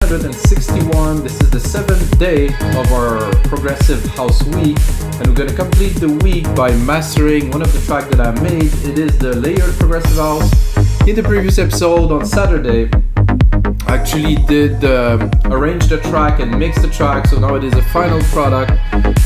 361. This is the 7th day of our progressive house week, and we're going to complete the week by mastering one of the tracks that I made. It is the layered progressive house. In the previous episode on Saturday, I actually did arrange the track and mix the track, so now it is a final product.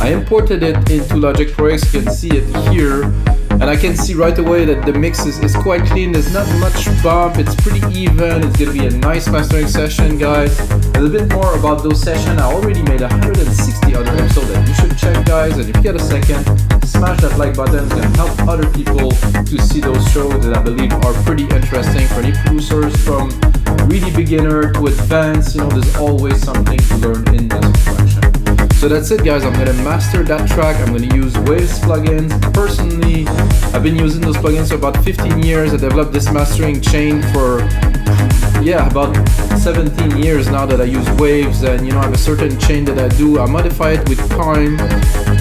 I imported it into Logic Pro X. You can see it here, and I can see right away that the mix is quite clean. There's not much bump, it's pretty even. It's gonna be a nice mastering session, guys. A little bit more about those sessions. I already made 160 other episodes that you should check, guys, and if you get a second, smash that like button. It's gonna help other people to see those shows that I believe are pretty interesting for any producers, from really beginner to advanced. You know, there's always something to learn in this collection. So that's it, guys. I'm gonna master that track. I'm gonna use Waves plugins. Personally, I've been using those plugins for about 15 years. I developed this mastering chain for about 17 years now that I use Waves, and I have a certain chain that I do. I modify it with time,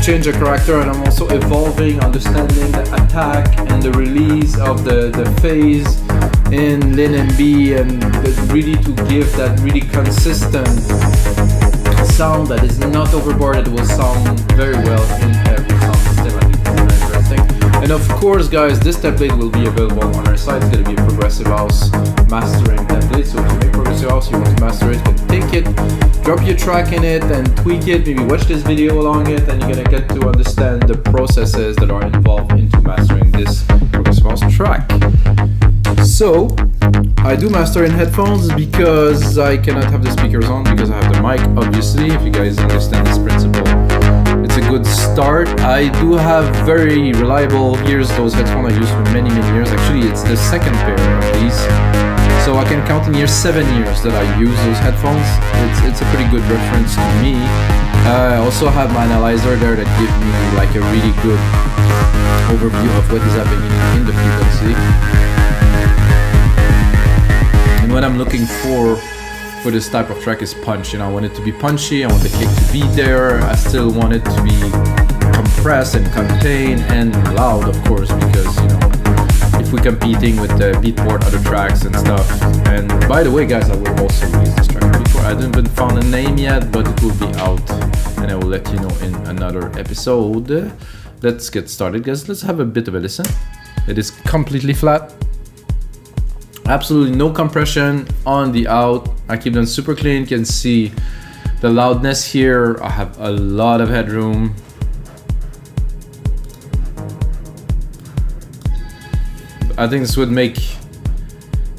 change the character, and I'm also evolving, understanding the attack and the release of the phase in LinMB, and really to give that really consistent sound that is not overboard. It will sound very well in every sound system. I think it's very interesting. And of course, guys, this template will be available on our site. It's going to be a progressive house mastering template. So if you make progressive house, you want to master it, you can take it, drop your track in it, and tweak it. Maybe watch this video along it, and you're going to get to understand the processes that are involved into mastering this progressive house track. So I do master in headphones because I cannot have the speakers on, because I have the mic, obviously. If you guys understand this principle, it's a good start. I do have very reliable ears. Those headphones I used for many years. Actually, it's the second pair of these, so I can count in here 7 years that I use those headphones. It's a pretty good reference to me. I also have my analyzer there that gives me like a really good overview of what is happening in the frequency. And what I'm looking for this type of track is punch. I want it to be punchy, I want the kick to be there, I still want it to be compressed and contained and loud, of course, because if we're competing with the beatport, other tracks and stuff. And by the way, guys, I will also release this track before. I haven't even found a name yet, but it will be out, and I will let you know in another episode. Let's get started, guys. Let's have a bit of a listen. It is completely flat. Absolutely no compression on the out. I keep them super clean. You can see the loudness here. I have a lot of headroom. I think this would make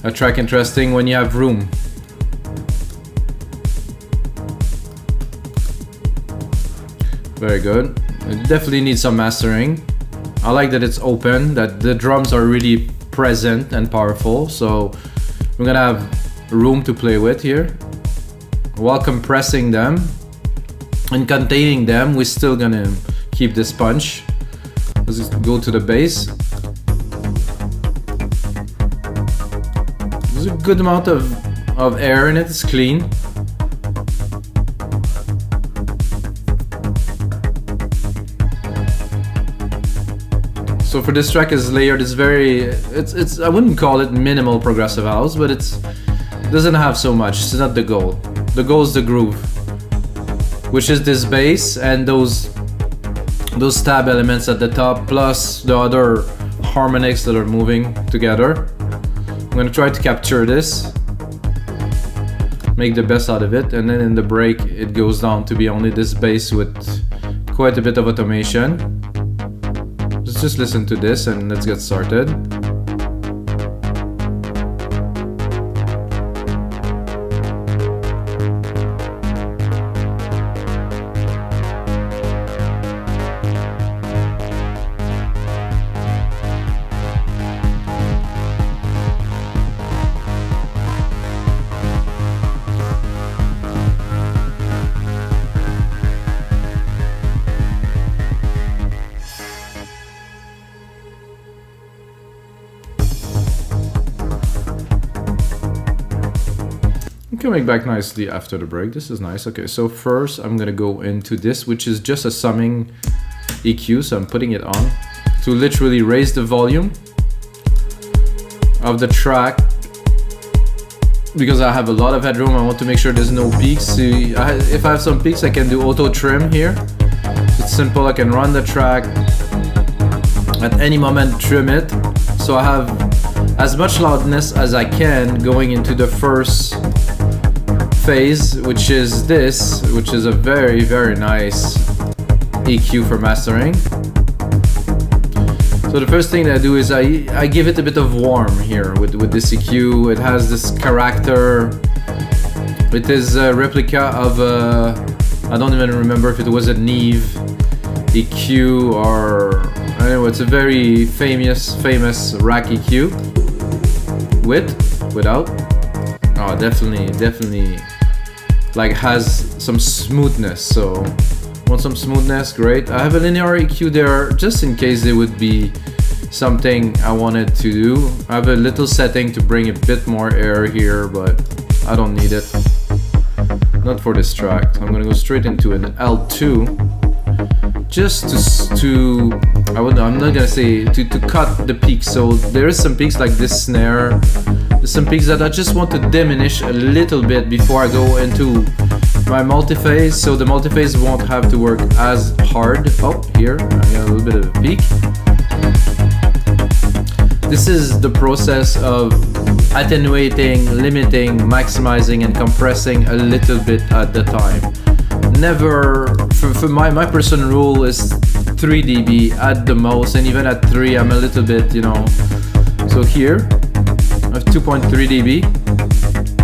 a track interesting when you have room. Very good. It definitely needs some mastering. I like that it's open, that the drums are really present and powerful, so we're gonna have room to play with here. While compressing them and containing them, we're still gonna keep this punch. Let's just go to the bass. There's a good amount of air in it, it's clean. So for this track is layered, it's I wouldn't call it minimal progressive house, but it doesn't have so much. It's not the goal. The goal is the groove, which is this bass and those stab elements at the top, plus the other harmonics that are moving together. I'm gonna try to capture this, make the best out of it, and then in the break it goes down to be only this bass with quite a bit of automation. Let's just listen to this and let's get started. Coming back nicely after the break. This is nice. Okay, so first I'm gonna go into this, which is just a summing EQ. So I'm putting it on to literally raise the volume of the track because I have a lot of headroom, I want to make sure there's no peaks. So if I have some peaks, I can do auto trim here. It's simple, I can run the track at any moment, trim it. So I have as much loudness as I can going into the first phase, which is this, which is a very, very nice EQ for mastering. So the first thing that I do is I give it a bit of warm here with this EQ. It has this character. It is a replica of I don't even remember if it was a Neve EQ or anyway, it's a very famous rack EQ. Without. Oh, definitely like has some smoothness. So want some smoothness, great. I have a linear EQ there just in case there would be something I wanted to do. I have a little setting to bring a bit more air here, but I don't need it. Not for this track. So I'm gonna go straight into an L2 just I'm not gonna say to cut the peaks. So there is some peaks like this snare. There's some peaks that I just want to diminish a little bit before I go into my multi-phase, so the multi-phase won't have to work as hard. Oh, here, I got a little bit of a peak. This is the process of attenuating, limiting, maximizing, and compressing a little bit at the time. Never, for my personal rule is 3 dB at the most, and even at 3 I'm a little bit, so here I have 2.3 dB,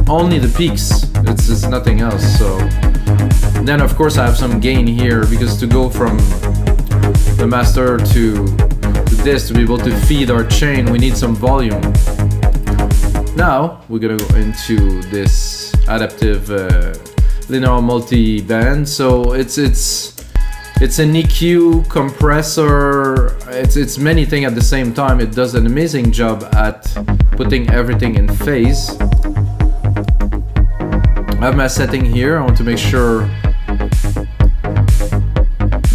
only the peaks, it's nothing else. So then of course I have some gain here, because to go from the master to this, to be able to feed our chain, we need some volume. Now we're gonna go into this adaptive linear multi-band. So it's an EQ compressor. It's many things at the same time. It does an amazing job at putting everything in phase. I have my setting here. I want to make sure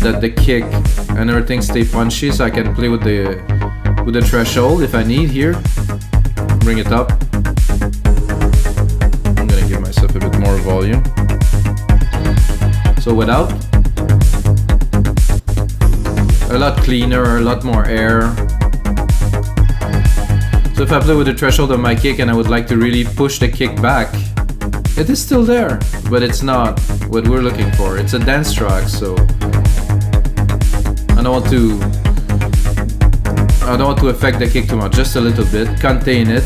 that the kick and everything stay punchy, so I can play with the threshold if I need here. Bring it up. I'm gonna give myself a bit more volume. So without, a lot cleaner, a lot more air. So if I play with the threshold of my kick and I would like to really push the kick back, it is still there, but it's not what we're looking for. It's a dance track, so I don't want to affect the kick too much, just a little bit, contain it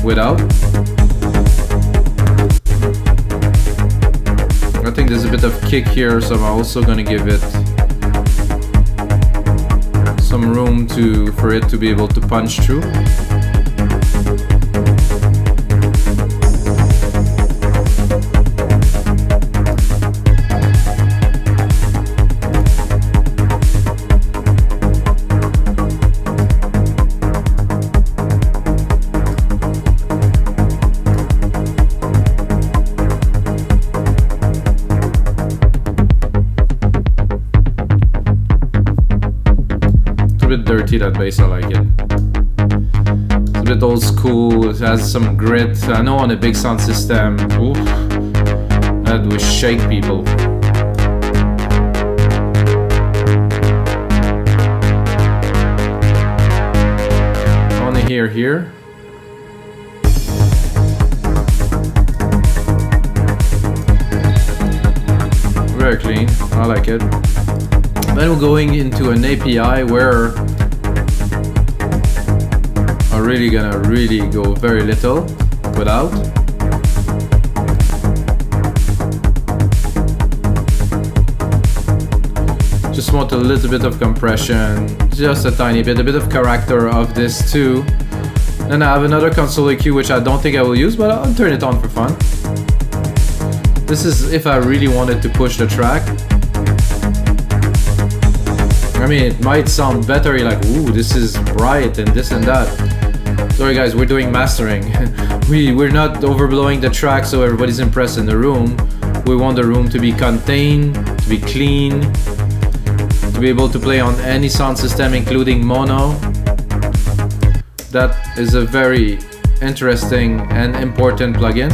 without. I think there's a bit of kick here, so I'm also gonna give it some room for it to be able to punch through. Dirty, that bass, I like it. It's a bit old school, it has some grit. I know on a big sound system, oof, that would shake people. Only here. Very clean, I like it. Then we're going into an API where I'm really gonna go very little without. Just want a little bit of compression, just a tiny bit, a bit of character of this too. Then I have another console EQ which I don't think I will use, but I'll turn it on for fun. This is if I really wanted to push the track. I mean, it might sound better, you're like, ooh, this is bright and this and that. Sorry guys, we're doing mastering. We're not overblowing the track so everybody's impressed in the room. We want the room to be contained, to be clean, to be able to play on any sound system, including mono. That is a very interesting and important plugin.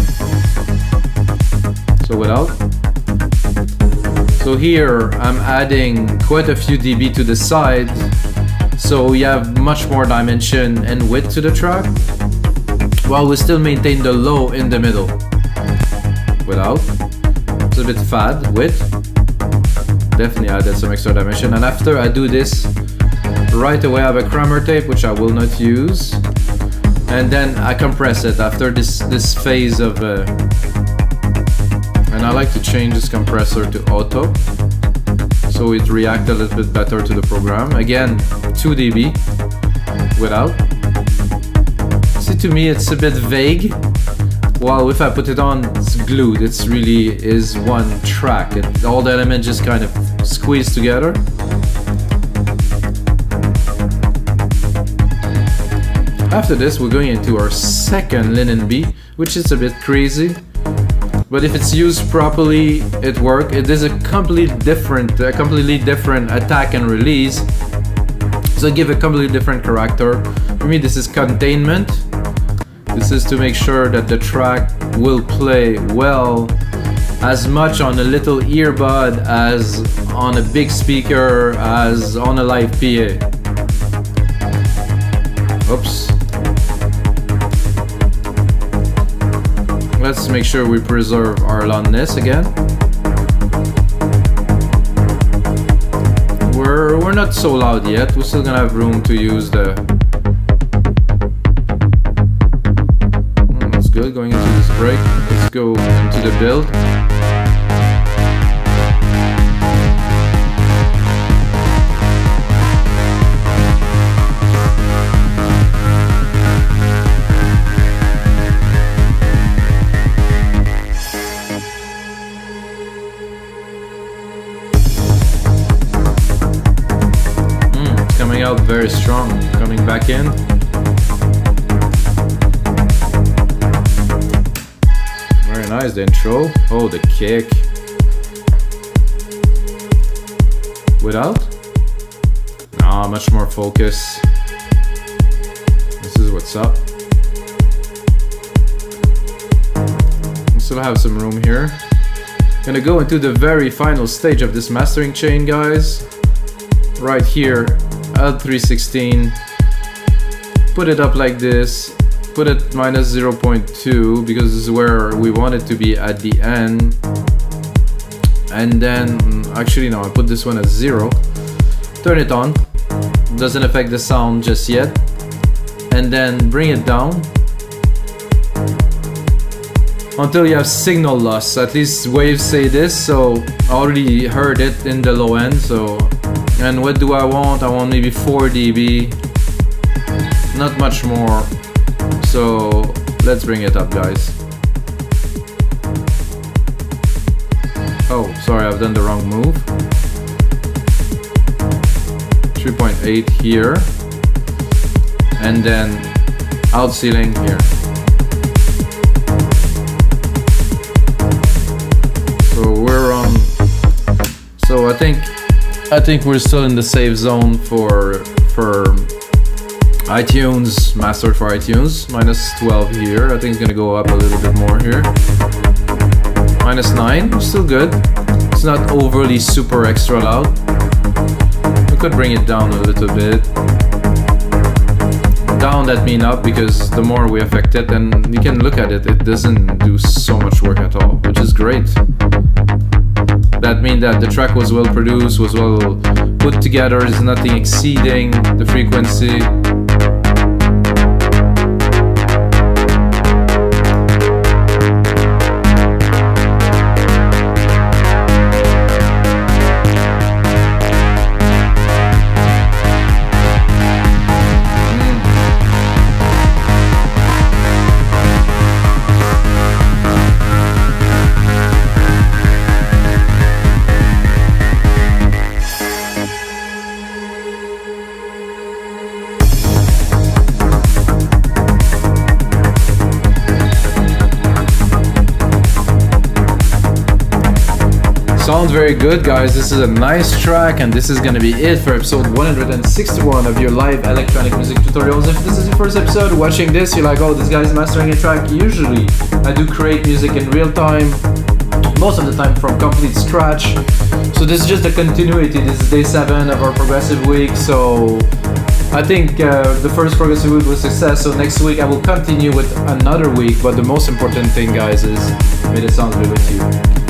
So without. So here I'm adding quite a few dB to the side, so we have much more dimension and width to the track, while we still maintain the low in the middle. Without. It's a bit fad, width. Definitely added some extra dimension. And after I do this, right away I have a crammer tape, which I will not use. And then I compress it after this phase of... and I like to change this compressor to auto, so it reacts a little bit better to the program. Again, 2 dB without. See, to me it's a bit vague, while if I put it on, it's glued. It's really is one track. All the elements just kind of squeeze together. After this, we're going into our second LinMB, which is a bit crazy. But if it's used properly, it works. It is a completely different attack and release. So give a completely different character. For me, this is containment. This is to make sure that the track will play well, as much on a little earbud as on a big speaker, as on a live PA. Oops. Let's make sure we preserve our loudness again. We're not so loud yet. We're still gonna have room to use the... That's good. Going into this break. Let's go into the build. Coming out very strong, coming back in. Very nice, the intro. Oh, the kick. Without? Nah, much more focus. This is what's up. We still have some room here. Gonna go into the very final stage of this mastering chain, guys. Right here. L316, put it up like this, put it minus 0.2 because this is where we want it to be at the end. And then, actually no, I put this one at 0. Turn it on, doesn't affect the sound just yet. And then bring it down until you have signal loss. At least waves say this, so I already heard it in the low end. So. And what do I want? I want maybe 4 dB, not much more. So let's bring it up, guys. Oh, sorry, I've done the wrong move. 3.8 here, and then out ceiling here. So we're on. So I think we're still in the safe zone for iTunes, mastered for iTunes. Minus 12 here. I think it's gonna go up a little bit more here. Minus 9, still good. It's not overly super extra loud. We could bring it down a little bit. Down that mean up, because the more we affect it, and you can look at it, it doesn't do so much work at all, which is great. That means that the track was well produced, was well put together, there's nothing exceeding the frequency. Sounds very good, guys. This is a nice track, and this is gonna be it for episode 161 of your live electronic music tutorials. If this is your first episode watching this, you're like, oh, this guy's mastering a track. Usually I do create music in real time, most of the time from complete scratch. So this is just a continuity. This is day 7 of our progressive week. So I think the first progressive week was a success. So next week I will continue with another week. But the most important thing, guys, is may the sounds be with you.